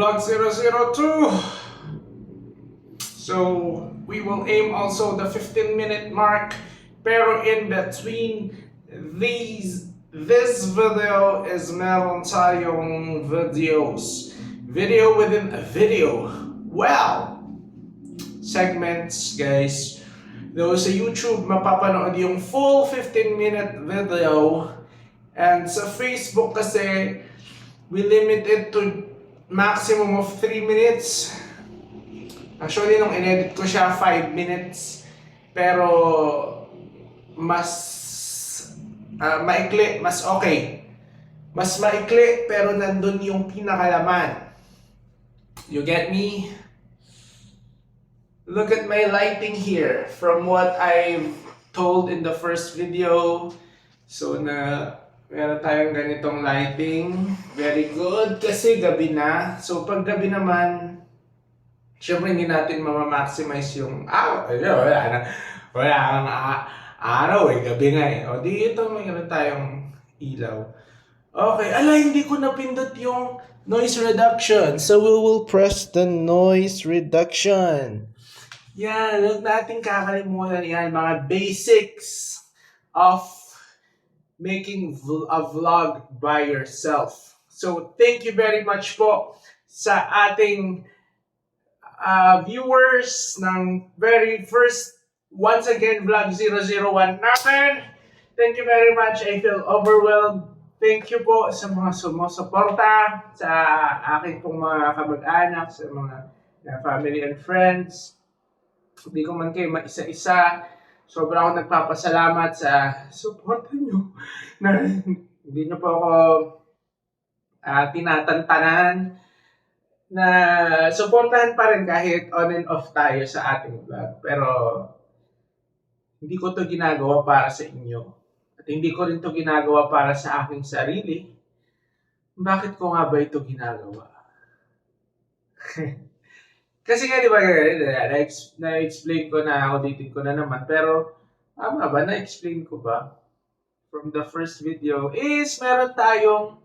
Vlog 002. So we will aim also the 15-minute mark. Pero in between this video is meron tayong videos. Video within a video. Well, segments guys. Though sa YouTube mapapanood yung full 15-minute video. And sa Facebook kasi we limit it to maximum of 3 minutes. Actually, nung inedit ko siya, 5 minutes. Pero, mas maikli, mas okay. Mas maikli, pero nandun yung pinakalaman. You get me? Look at my lighting here. From what I've told in the first video. So, meron tayong ganitong lighting. Very good. Kasi gabi na. So, pag gabi naman, syempre hindi natin mamamaximize yung wala kang araw eh, gabi nga eh. O dito mayroon tayong ilaw. Okay, hindi ko napindot yung noise reduction. So we will press the noise reduction. Yan, huwag natin kakalimutan yan, mga basics of making a vlog by yourself. So thank you very much po sa ating viewers ng very first, once again, Vlog 001 natin. Thank you very much. I feel overwhelmed. Thank you po sa mga sumusuporta, sa aking pong mga kamag-anak, sa mga family and friends. Hindi ko man kayo maisa-isa. Sobra ako nagpapasalamat sa suporta nyo na hindi nyo po ako tinatantanan, na suportahan pa rin kahit on and off tayo sa ating vlog. Pero hindi ko to ginagawa para sa inyo. At hindi ko rin to ginagawa para sa aking sarili. Bakit ko nga ba ito ginagawa? Kasi nga di ba, na-explain ko na, audited ko na naman. Pero tama ba? Na-explain ko ba? From the first video is meron tayong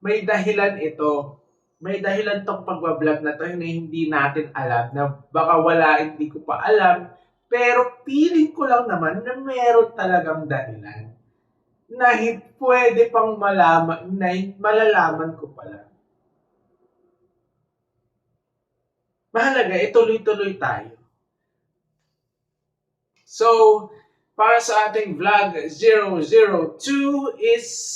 may dahilan ito. May dahilan tong pagbablog na to na hindi natin alam, na baka wala, hindi ko pa alam, pero feeling ko lang naman na meron talagang dahilan na pwede pang malaman, na malalaman ko pala. Mahalaga, ituloy-tuloy tayo. So, para sa ating vlog 002 is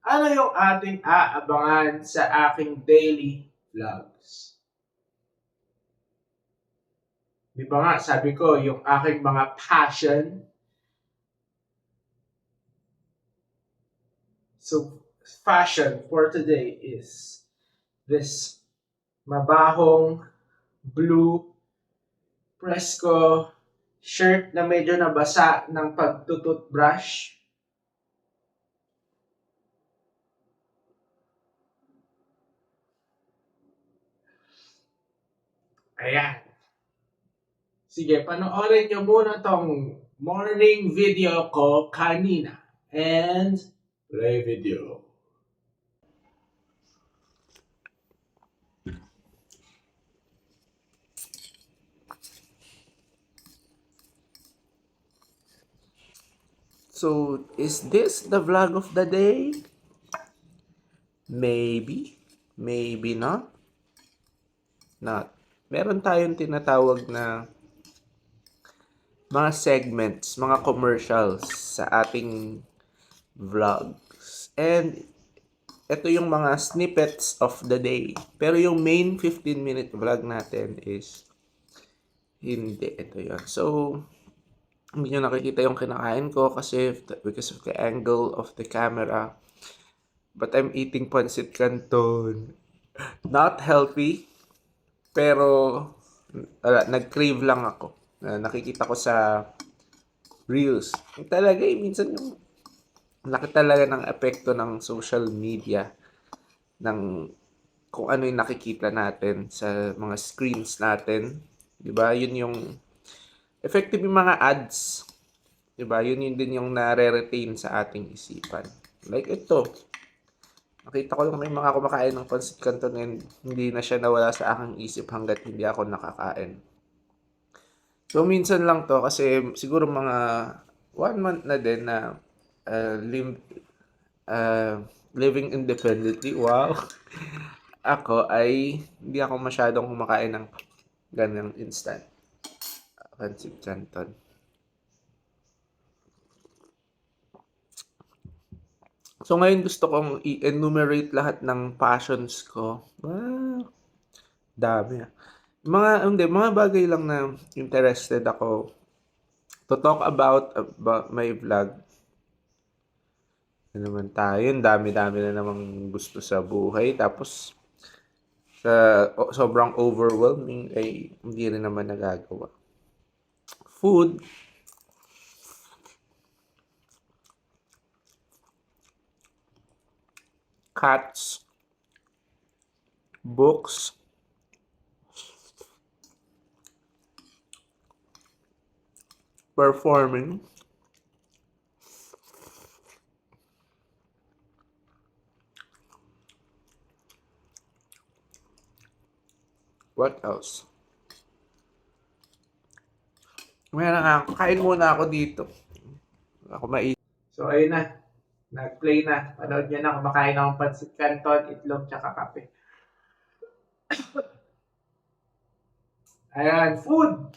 ano yung ating aabangan sa aking daily vlogs? Di ba nga, sabi ko, yung aking mga passion. So, fashion for today is this mabahong blue Presko shirt na medyo nabasa ng pagtututbrush. Ayan. Sige, panoorin nyo muna tong morning video ko kanina. And play video. So, is this the vlog of the day? Maybe. Maybe not. Not. Meron tayong tinatawag na mga segments, mga commercials sa ating vlogs. And ito yung mga snippets of the day. Pero yung main 15-minute vlog natin is hindi. Ito yun. So, hindi nyo nakikita yung kinakain ko kasi because of the angle of the camera. But I'm eating pancit canton. Not healthy. Pero nag-crave lang ako. Nakikita ko sa reels. Talaga minsan yung laki talaga ng epekto ng social media, ng kung ano yung nakikita natin sa mga screens natin. Diba? Yun yung effective yung mga ads. Diba? Yun din yung nare-retain sa ating isipan. Like ito. Nakita ko lang may mga kumakain ng pancit canton and hindi na siya nawala sa aking isip hangga't hindi ako nakakain. So, minsan lang 'to kasi siguro mga 1 month na din na, ah, lim ah, living independently, wow! Ako ay hindi ako masyadong kumakain ng ganyang instant pancit canton. So, ngayon gusto kong i-enumerate lahat ng passions ko. Wow, dami, mga bagay lang na interested ako to talk about my vlog. Ano naman tayo, ang dami-dami na namang gusto sa buhay tapos sobrang overwhelming ay hindi rin naman nagagawa. Food, cats, books, performing, what else? Meron nga, kain muna ako dito. Ako So, ayun na. Nag-play na. Panood niyo na kumakain akong pancit canton, itlog, tsaka kape. Ayan, food.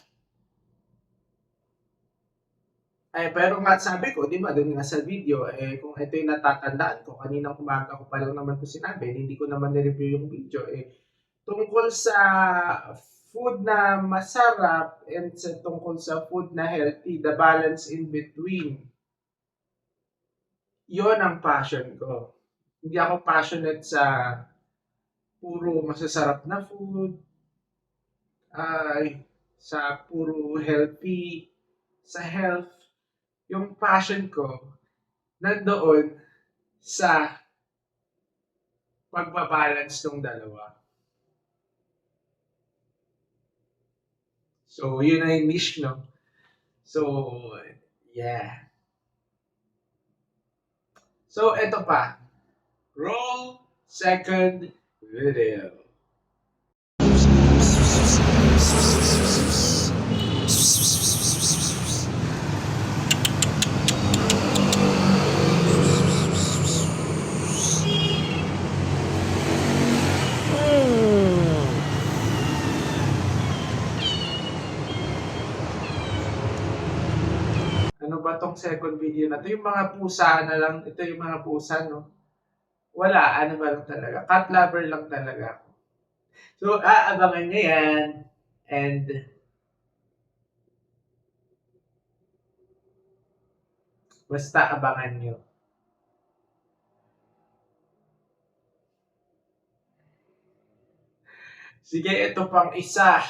Ay, pero nga sabi ko, di ba, doon nga sa video, kung ito yung natatandaan ko, kaninang umaga ko pa lang naman ito sinabi, hindi ko naman na-review yung video, tungkol sa food na masarap and tungkol sa food na healthy, the balance in between. Yon ang passion ko. Hindi ako passionate sa puro masasarap na food, ay sa puro healthy, sa health. Yung passion ko nandoon sa pagbabalance ng dalawa. So, yun ay niche, no? So, yeah. So, eto pa. Roll second video. Ano ba tong second video na to? Yung mga pusa na lang. Ito yung mga pusa, no? Wala, ano ba lang talaga. Cat lover lang talaga. So, aabangan nyo yan. And, basta abangan nyo. Sige, ito pang isa.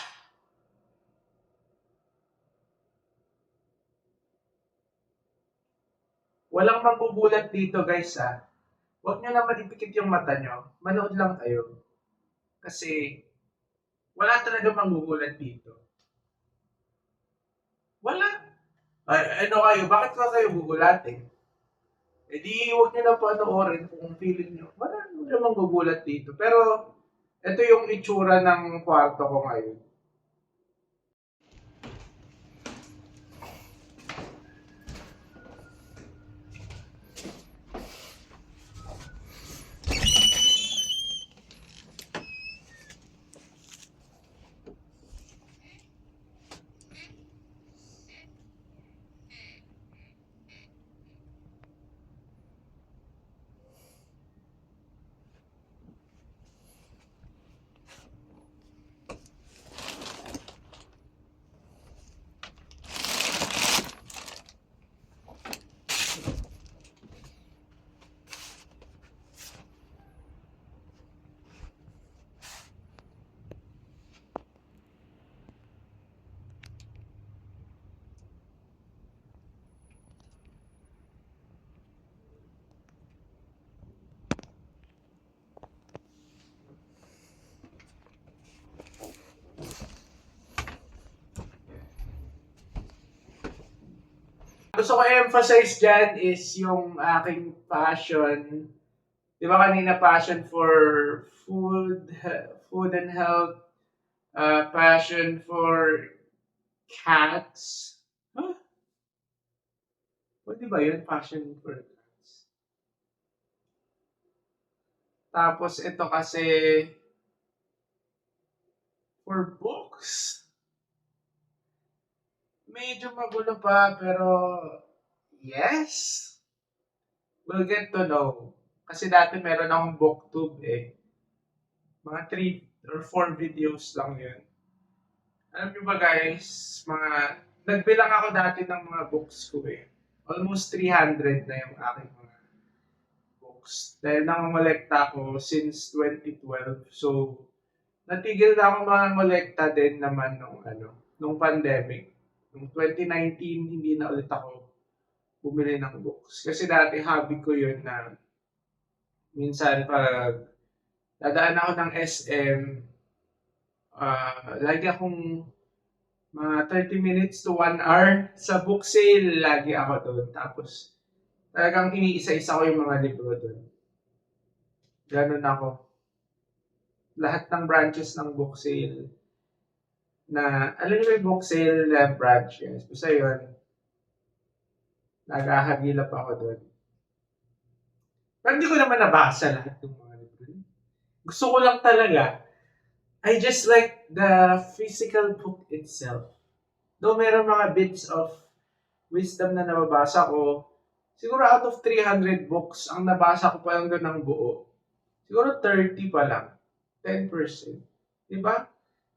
Walang magugulat dito, guys, ha. Huwag nyo naman ipikit yung mata nyo. Manood lang kayo. Kasi, wala talaga magugulat dito. Wala. Ay, ano kayo? Bakit ka kayo gugulatin? Eh di, huwag nyo na panoorin kung feeling nyo. Wala namang gugulat dito. Pero, ito yung itsura ng kwarto ko ngayon. Gusto ko emphasize dyan is yung aking passion Di ba kanina passion for food and health, passion for cats. Huh? Di ba yun? Passion for cats. Tapos ito kasi for books. Medyo magulo pa pero yes. We'll get to know. Kasi dati meron akong booktube eh. Mga 3 or 4 videos lang yun. Alam niyo ba guys, nagbilang ako dati ng mga books ko eh. Almost 300 na yung aking mga books. Dahil nangongolekta ako since 2012. So, natigil na ako mangongolekta din naman nung pandemic. Nung 2019, hindi na ulit ako bumili ng books. Kasi dati hobby ko yun na minsan pag dadaan ako ng SM, lagi akong mga 30 minutes to 1 hour sa book sale, lagi ako doon. Tapos talagang iniisa-isa ko yung mga libro doon. Ganun ako. Lahat ng branches ng book sale na, alam niyo yung book sale na branches, basta yun, naghahagilap ako doon. Pero hindi ko naman nabasa lahat ng mga libro. Gusto ko lang talaga, I just like the physical book itself. Though meron mga bits of wisdom na nababasa ko, siguro out of 300 books, ang nabasa ko pa lang doon ng buo, siguro 30 pa lang. 10%. Diba?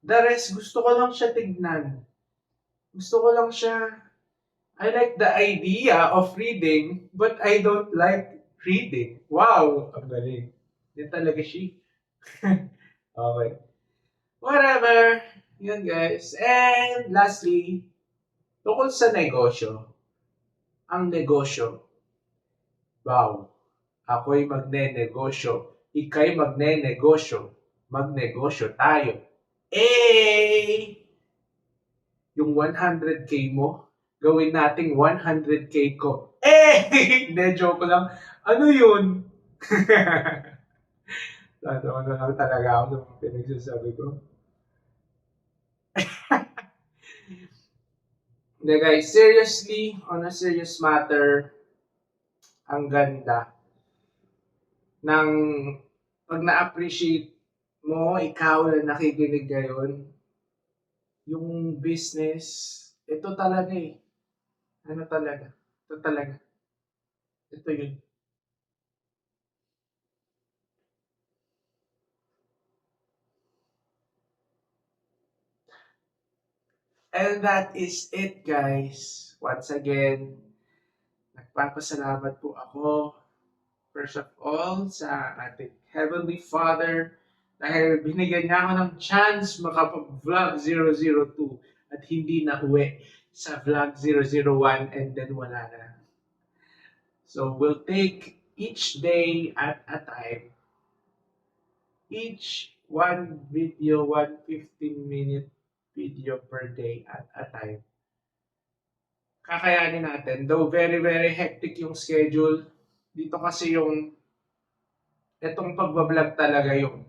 The rest, gusto ko lang siya tignan. Gusto ko lang siya, I like the idea of reading, but I don't like reading. Wow! Ang galing. Yan talaga siya. Okay. Whatever. Yun guys. And lastly, tungkol sa negosyo. Ang negosyo. Wow. Ako'y magne-negosyo. Ika'y magne-negosyo. Magnegosyo tayo. Yung 100k mo, gawin nating 100k ko. Hindi, joke lang. Ano yun? Tatawa na lang talaga ako sa mga pinagsasabi ko. Hindi guys, seriously, on a serious matter, ang ganda ng pag na-appreciate mo, ikaw na nakikinig ngayon, yung business, ito talaga eh. Ano talaga? Ito talaga. Ito yun. And that is it guys. Once again, nagpapasalamat po ako first of all sa ating Heavenly Father dahil binigyan niya ako ng chance makapag-vlog 002 at hindi na uwi sa vlog 001 and then wala na. So we'll take each day at a time. Each one video, 15-minute video per day at a time. Kakayanin natin. Though very, very hectic yung schedule, dito kasi itong pagbablog talaga yung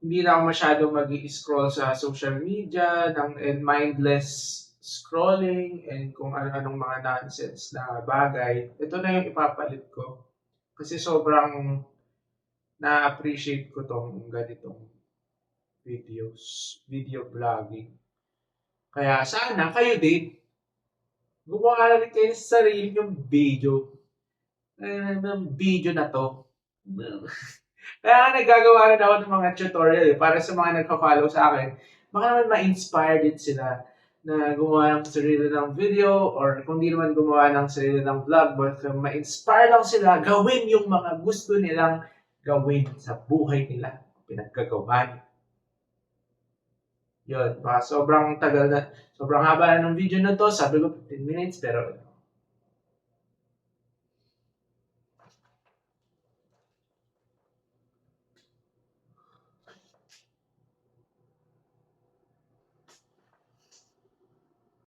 hindi na ako masyadong mag-i-scroll sa social media and mindless scrolling and kung ano-anong mga nonsense na bagay. Ito na yung ipapalit ko. Kasi sobrang na-appreciate ko tong ganitong video vlogging. Kaya sana kayo din, gumawa na rin kayo sa sarili yung video. Ng video na to. Kaya nagagawa rin ako ng mga tutorial para sa mga nagpa-follow sa akin. Baka naman ma-inspire din sila na gumawa ng sarili ng video or kung di naman gumawa ng sarili ng vlog, but ma-inspire lang sila gawin yung mga gusto nilang gawin sa buhay nila. Pinaggagawa. Yun, sobrang tagal na, sobrang haba na ng video na to. Sabi ko 15 minutes pero